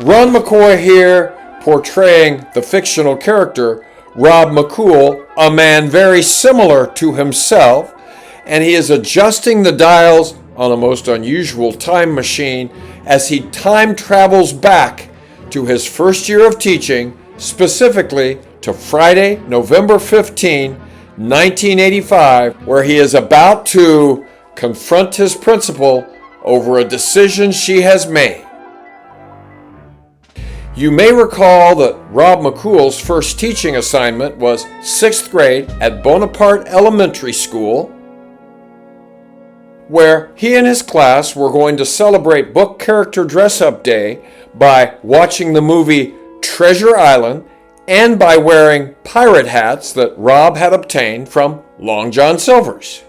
Ron McCoy here, portraying the fictional character Rob McCool, a man very similar to himself, and he is adjusting the dials on a most unusual time machine as he time travels back to his first year of teaching, specifically to Friday, November 15, 1985, where he is about to confront his principal over a decision she has made. You may recall that Rob McCool's first teaching assignment was 6th grade at Bonaparte Elementary School, where he and his class were going to celebrate Book Character Dress-Up Day by watching the movie Treasure Island and by wearing pirate hats that Rob had obtained from Long John Silver's.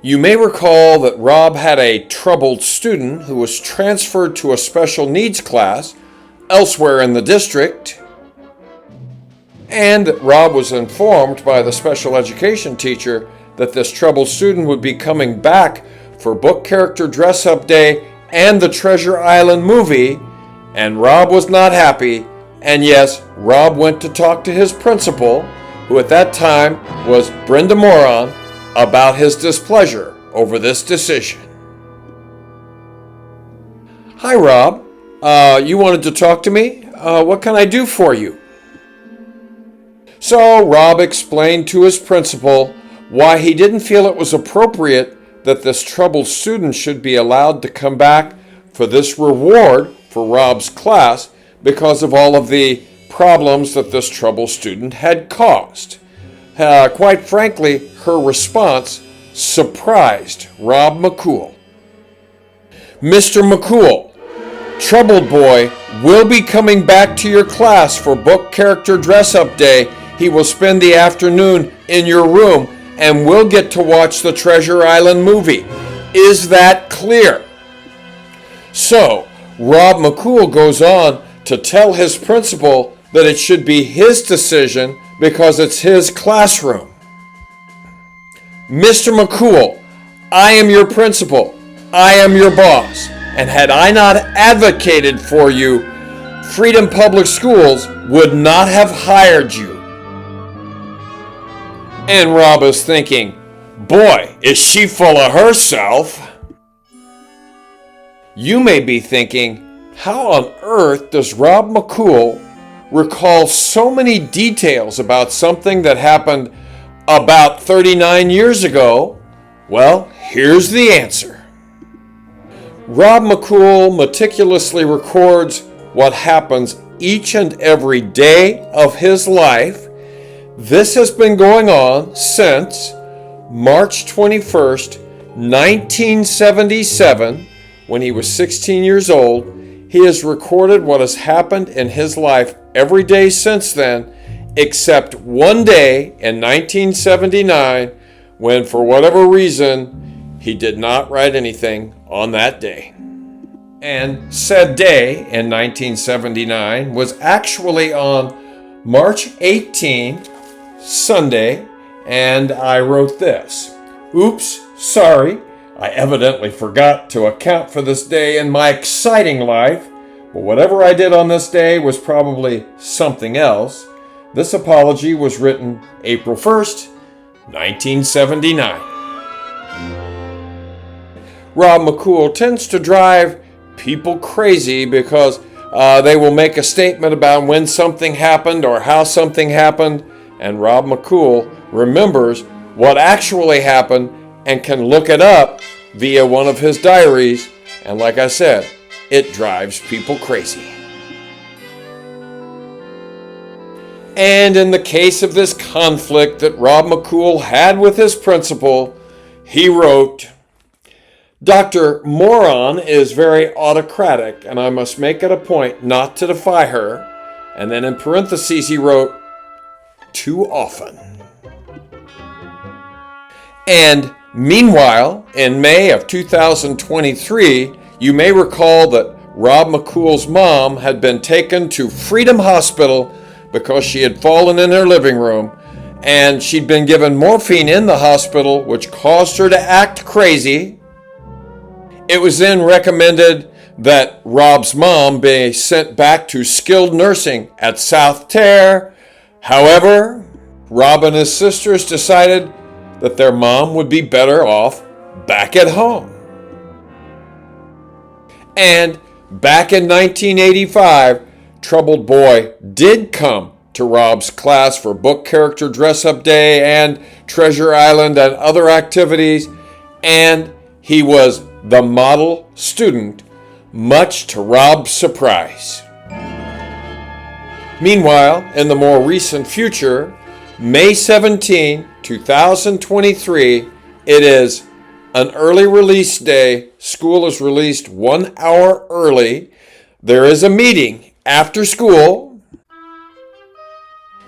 You may recall that Rob had a troubled student who was transferred to a special needs class elsewhere in the district, and that Rob was informed by the special education teacher that this troubled student would be coming back for Book Character Dress-Up Day and the Treasure Island movie, and Rob was not happy, and yes, Rob went to talk to his principal, who at that time was Brenda Moron, about his displeasure over this decision. Hi, Rob. You wanted to talk to me? What can I do for you? So Rob explained to his principal why he didn't feel it was appropriate that this troubled student should be allowed to come back for this reward for Rob's class because of all of the problems that this troubled student had caused. Quite frankly, her response surprised Rob McCool. Mr. McCool, Troubled Boy will be coming back to your class for Book Character Dress-Up Day. He will spend the afternoon in your room and we'll get to watch the Treasure Island movie. Is that clear? So, Rob McCool goes on to tell his principal that it should be his decision because it's his classroom. Mr. McCool, I am your principal. I am your boss. And had I not advocated for you, Freedom Public Schools would not have hired you. And Rob is thinking, boy, is she full of herself. You may be thinking, how on earth does Rob McCool recall so many details about something that happened about 39 years ago? Well, here's the answer. Rob McCool meticulously records what happens each and every day of his life. This has been going on since March 21st, 1977, when he was 16 years old. He has recorded what has happened in his life every day since then, except one day in 1979, when for whatever reason, he did not write anything on that day. And said day in 1979 was actually on March 18, Sunday, and I wrote this. Oops, sorry. I evidently forgot to account for this day in my exciting life, but whatever I did on this day was probably something else. This apology was written April 1st, 1979. Rob McCool tends to drive people crazy because they will make a statement about when something happened or how something happened, and Rob McCool remembers what actually happened and can look it up via one of his diaries, and like I said, it drives people crazy. And in the case of this conflict that Rob McCool had with his principal, he wrote, Dr. Moron is very autocratic, and I must make it a point not to defy her. And then in parentheses he wrote, too often. And meanwhile, in May of 2023, you may recall that Rob McCool's mom had been taken to Freedom Hospital because she had fallen in her living room, and she'd been given morphine in the hospital, which caused her to act crazy. It was then recommended that Rob's mom be sent back to skilled nursing at South Terre. However, Rob and his sisters decided that their mom would be better off back at home. And back in 1985, Troubled Boy did come to Rob's class for book character dress-up day and Treasure Island and other activities, and he was the model student, much to Rob's surprise. Meanwhile, in the more recent future, May 17, 2023, it is an early release day. School is released 1 hour early. There is a meeting after school.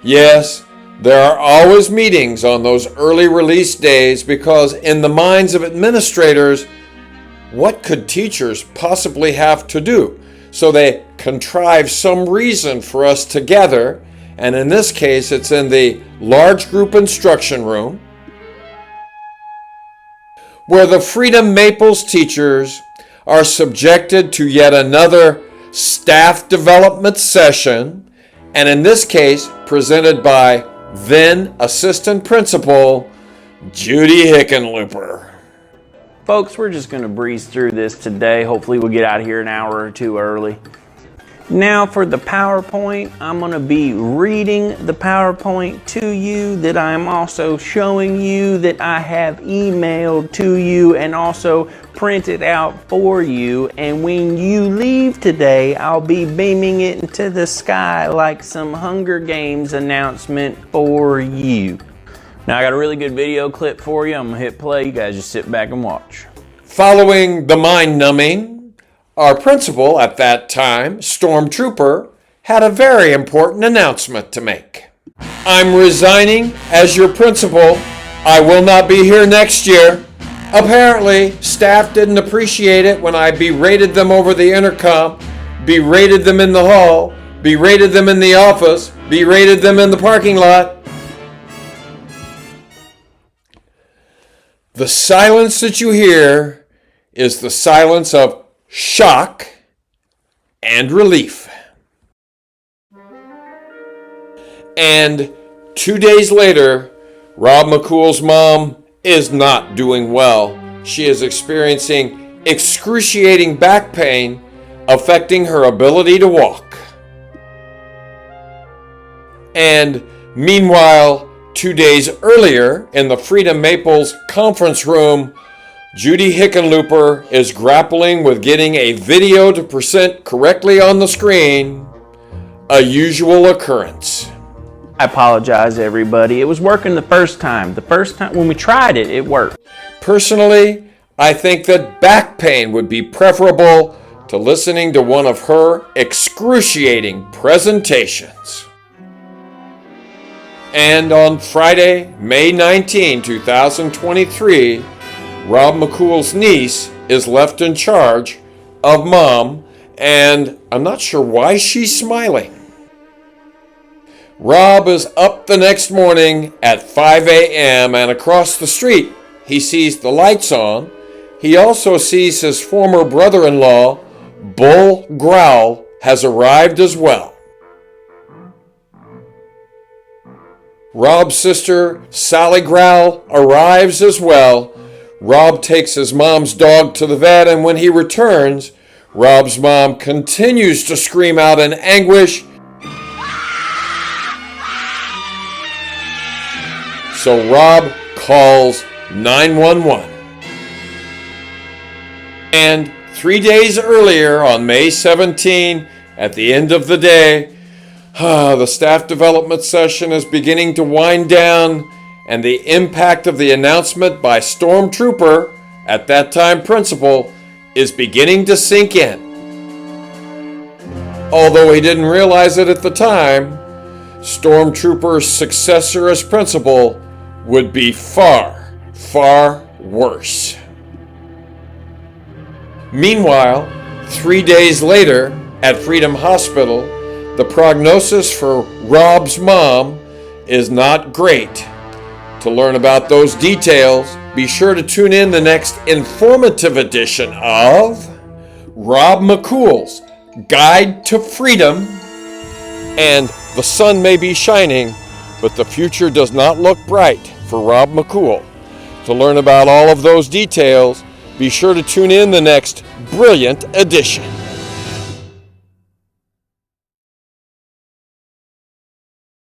Yes, there are always meetings on those early release days because in the minds of administrators, what could teachers possibly have to do? So they contrive some reason for us to gather, and in this case, it's in the large group instruction room, where the Freedom Maples teachers are subjected to yet another staff development session, and in this case, presented by then Assistant Principal Judy Hickenlooper. Folks, we're just going to breeze through this today. Hopefully we'll get out of here an hour or two early. Now for the PowerPoint, I'm going to be reading the PowerPoint to you that I'm also showing you that I have emailed to you and also printed out for you. And when you leave today, I'll be beaming it into the sky like some Hunger Games announcement for you. Now I got a really good video clip for you. I'm going to hit play. You guys just sit back and watch. Following the mind-numbing, our principal at that time, Stormtrooper, had a very important announcement to make. I'm resigning as your principal. I will not be here next year. Apparently, staff didn't appreciate it when I berated them over the intercom, berated them in the hall, berated them in the office, berated them in the parking lot. The silence that you hear is the silence of shock and relief. And 2 days later, Rob McCool's mom is not doing well. She is experiencing excruciating back pain, affecting her ability to walk. And meanwhile, 2 days earlier, in the Freedom Maples conference room, Judy Hickenlooper is grappling with getting a video to present correctly on the screen, a usual occurrence. I apologize, everybody. It was working the first time. The first time when we tried it, it worked. Personally, I think that back pain would be preferable to listening to one of her excruciating presentations. And on Friday, May 19, 2023, Rob McCool's niece is left in charge of Mom, and I'm not sure why she's smiling. Rob is up the next morning at 5 a.m. and across the street, he sees the lights on. He also sees his former brother-in-law, Bull Growl, has arrived as well. Rob's sister, Sally Growl, arrives as well. Rob takes his mom's dog to the vet, and when he returns, Rob's mom continues to scream out in anguish. So Rob calls 911. And 3 days earlier, on May 17, at the end of the day, the staff development session is beginning to wind down, and the impact of the announcement by Stormtrooper, at that time principal, is beginning to sink in. Although he didn't realize it at the time, Stormtrooper's successor as principal would be far, far worse. Meanwhile, 3 days later, at Freedom Hospital, the prognosis for Rob's mom is not great. To learn about those details, be sure to tune in the next informative edition of Rob McCool's Guide to Freedom, and The Sun May Be Shining, but the future does not look bright for Rob McCool. To learn about all of those details, be sure to tune in the next brilliant edition.